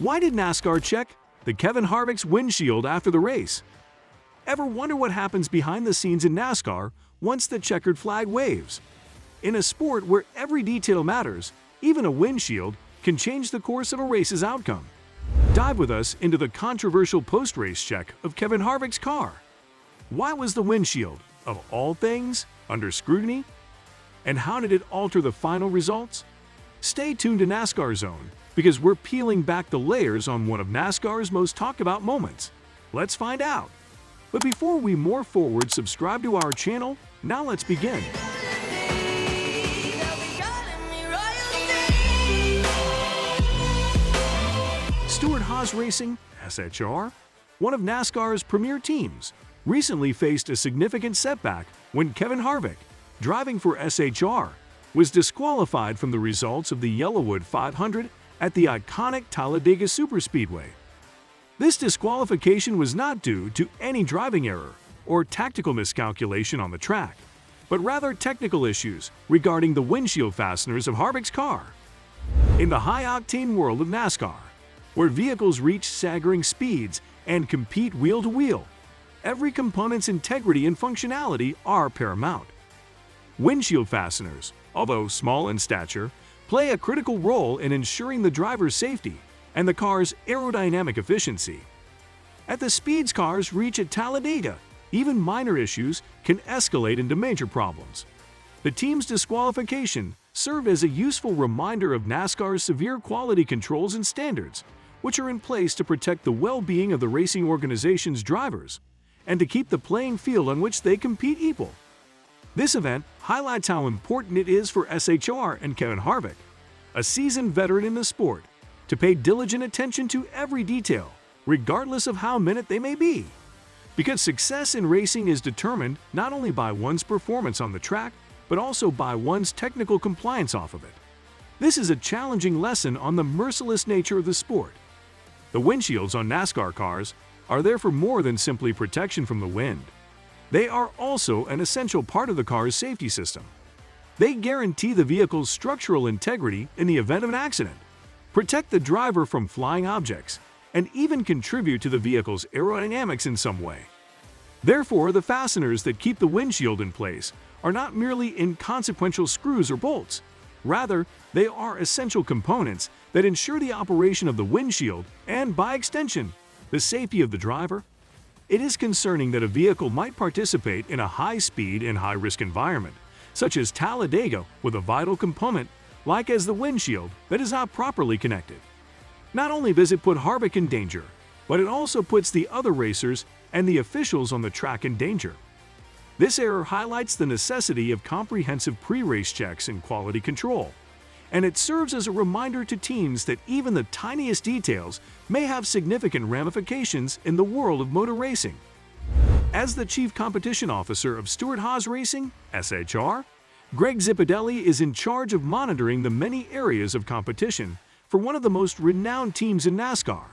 Why did NASCAR check the Kevin Harvick's windshield after the race? Ever wonder what happens behind the scenes in NASCAR once the checkered flag waves? In a sport where every detail matters, even a windshield can change the course of a race's outcome. Dive with us into the controversial post-race check of Kevin Harvick's car. Why was the windshield, of all things, under scrutiny? And how did it alter the final results? Stay tuned to NASCAR Zone, because we're peeling back the layers on one of NASCAR's most talked about moments. Let's find out. But before we move forward, subscribe to our channel. Now let's begin. Stewart-Haas Racing, SHR, one of NASCAR's premier teams, recently faced a significant setback when Kevin Harvick, driving for SHR, was disqualified from the results of the Yellowwood 500 at the iconic Talladega Superspeedway. This disqualification was not due to any driving error or tactical miscalculation on the track, but rather technical issues regarding the windshield fasteners of Harvick's car. In the high-octane world of NASCAR, where vehicles reach staggering speeds and compete wheel-to-wheel, every component's integrity and functionality are paramount. Windshield fasteners, although small in stature, play a critical role in ensuring the driver's safety and the car's aerodynamic efficiency. At the speeds cars reach at Talladega, even minor issues can escalate into major problems. The team's disqualification served as a useful reminder of NASCAR's severe quality controls and standards, which are in place to protect the well-being of the racing organization's drivers and to keep the playing field on which they compete equal. This event highlights how important it is for SHR and Kevin Harvick, a seasoned veteran in the sport, to pay diligent attention to every detail, regardless of how minute they may be. Because success in racing is determined not only by one's performance on the track, but also by one's technical compliance off of it. This is a challenging lesson on the merciless nature of the sport. The windshields on NASCAR cars are there for more than simply protection from the wind. They are also an essential part of the car's safety system. They guarantee the vehicle's structural integrity in the event of an accident, protect the driver from flying objects, and even contribute to the vehicle's aerodynamics in some way. Therefore, the fasteners that keep the windshield in place are not merely inconsequential screws or bolts. Rather, they are essential components that ensure the operation of the windshield and, by extension, the safety of the driver. It is concerning that a vehicle might participate in a high-speed and high-risk environment, such as Talladega, with a vital component, like as the windshield, that is not properly connected. Not only does it put Harvick in danger, but it also puts the other racers and the officials on the track in danger. This error highlights the necessity of comprehensive pre-race checks and quality control, and it serves as a reminder to teams that even the tiniest details may have significant ramifications in the world of motor racing. As the Chief Competition Officer of Stewart-Haas Racing, SHR, Greg Zipadelli is in charge of monitoring the many areas of competition for one of the most renowned teams in NASCAR.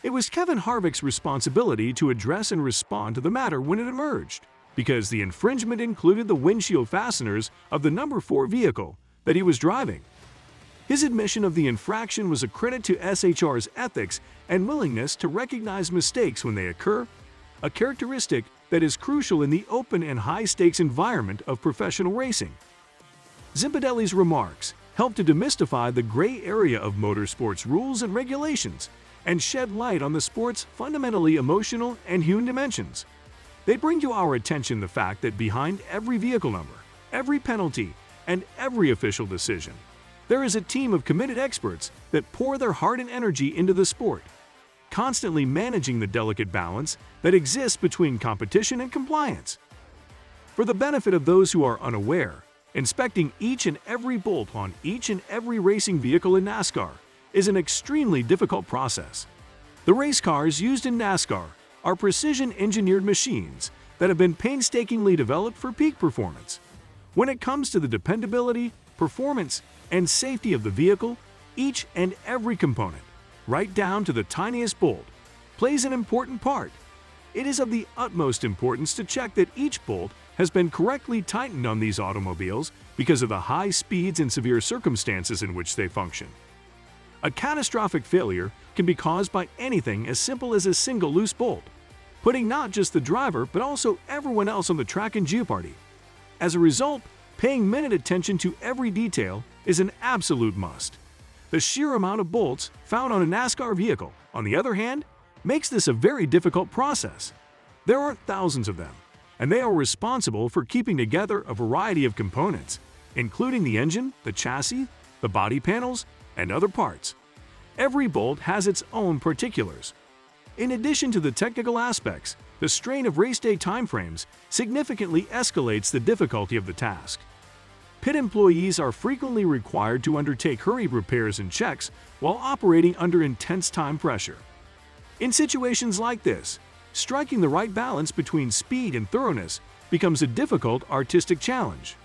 It was Kevin Harvick's responsibility to address and respond to the matter when it emerged, because the infringement included the windshield fasteners of the number 4 vehicle that he was driving. His admission of the infraction was a credit to SHR's ethics and willingness to recognize mistakes when they occur, a characteristic that is crucial in the open and high-stakes environment of professional racing. Zipadelli's remarks helped to demystify the gray area of motorsports rules and regulations and shed light on the sport's fundamentally emotional and human dimensions. They bring to our attention the fact that behind every vehicle number, every penalty, and every official decision, there is a team of committed experts that pour their heart and energy into the sport, constantly managing the delicate balance that exists between competition and compliance. For the benefit of those who are unaware, inspecting each and every bolt on each and every racing vehicle in NASCAR is an extremely difficult process. The race cars used in NASCAR are precision-engineered machines that have been painstakingly developed for peak performance. When it comes to the dependability, performance, and safety of the vehicle, each and every component, right down to the tiniest bolt, plays an important part. It is of the utmost importance to check that each bolt has been correctly tightened on these automobiles because of the high speeds and severe circumstances in which they function. A catastrophic failure can be caused by anything as simple as a single loose bolt, putting not just the driver but also everyone else on the track in jeopardy. As a result, paying minute attention to every detail is an absolute must. The sheer amount of bolts found on a NASCAR vehicle, on the other hand, makes this a very difficult process. There are thousands of them, and they are responsible for keeping together a variety of components, including the engine, the chassis, the body panels, and other parts. Every bolt has its own particulars. In addition to the technical aspects, the strain of race day timeframes significantly escalates the difficulty of the task. Pit employees are frequently required to undertake hurried repairs and checks while operating under intense time pressure. In situations like this, striking the right balance between speed and thoroughness becomes a difficult artistic challenge.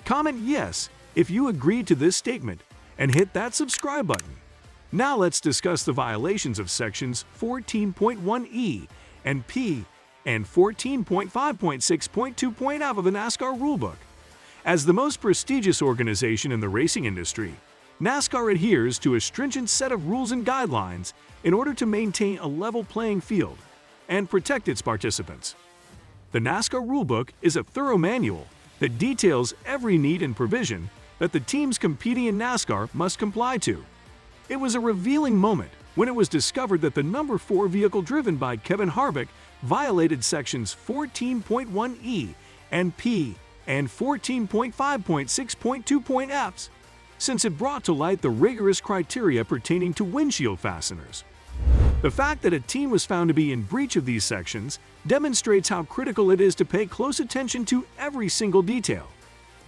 Comment yes if you agree to this statement and hit that subscribe button. Now let's discuss the violations of sections 14.1e and p and 14.5.6.2.f of the NASCAR rulebook. As the most prestigious organization in the racing industry, NASCAR adheres to a stringent set of rules and guidelines in order to maintain a level playing field and protect its participants. The NASCAR rulebook is a thorough manual that details every need and provision that the teams competing in NASCAR must comply to. It was a revealing moment when it was discovered that the number 4 vehicle driven by Kevin Harvick violated sections 14.1e and p and 14.5.6.2.f, since it brought to light the rigorous criteria pertaining to windshield fasteners. The fact that a team was found to be in breach of these sections demonstrates how critical it is to pay close attention to every single detail.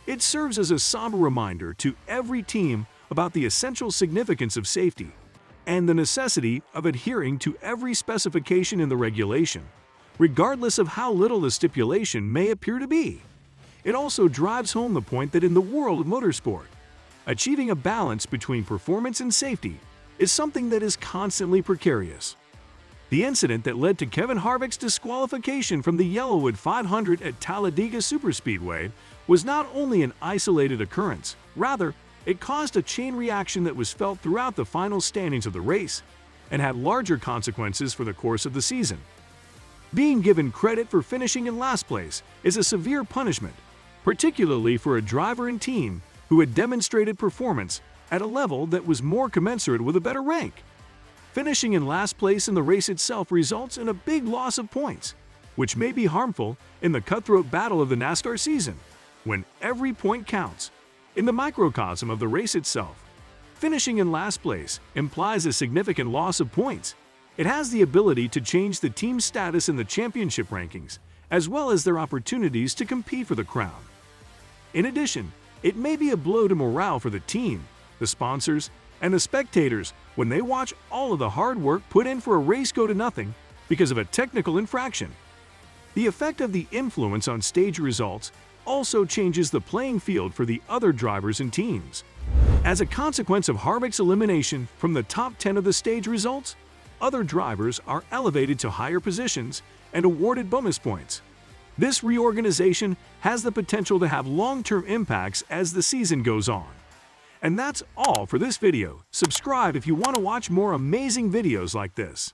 It serves as a somber reminder to every team about the essential significance of safety and the necessity of adhering to every specification in the regulation, regardless of how little the stipulation may appear to be. It also drives home the point that in the world of motorsport, achieving a balance between performance and safety is something that is constantly precarious. The incident that led to Kevin Harvick's disqualification from the Yellowwood 500 at Talladega Superspeedway was not only an isolated occurrence, rather, it caused a chain reaction that was felt throughout the final standings of the race and had larger consequences for the course of the season. Being given credit for finishing in last place is a severe punishment, particularly for a driver and team who had demonstrated performance at a level that was more commensurate with a better rank. Finishing in last place in the race itself results in a big loss of points, which may be harmful in the cutthroat battle of the NASCAR season, when every point counts. In the microcosm of the race itself, finishing in last place implies a significant loss of points. It has the ability to change the team's status in the championship rankings, as well as their opportunities to compete for the crown. In addition, it may be a blow to morale for the team, the sponsors, and the spectators when they watch all of the hard work put in for a race go to nothing because of a technical infraction. The effect of the influence on stage results also changes the playing field for the other drivers and teams. As a consequence of Harvick's elimination from the top 10 of the stage results, other drivers are elevated to higher positions and awarded bonus points. This reorganization has the potential to have long-term impacts as the season goes on. And that's all for this video. Subscribe if you want to watch more amazing videos like this.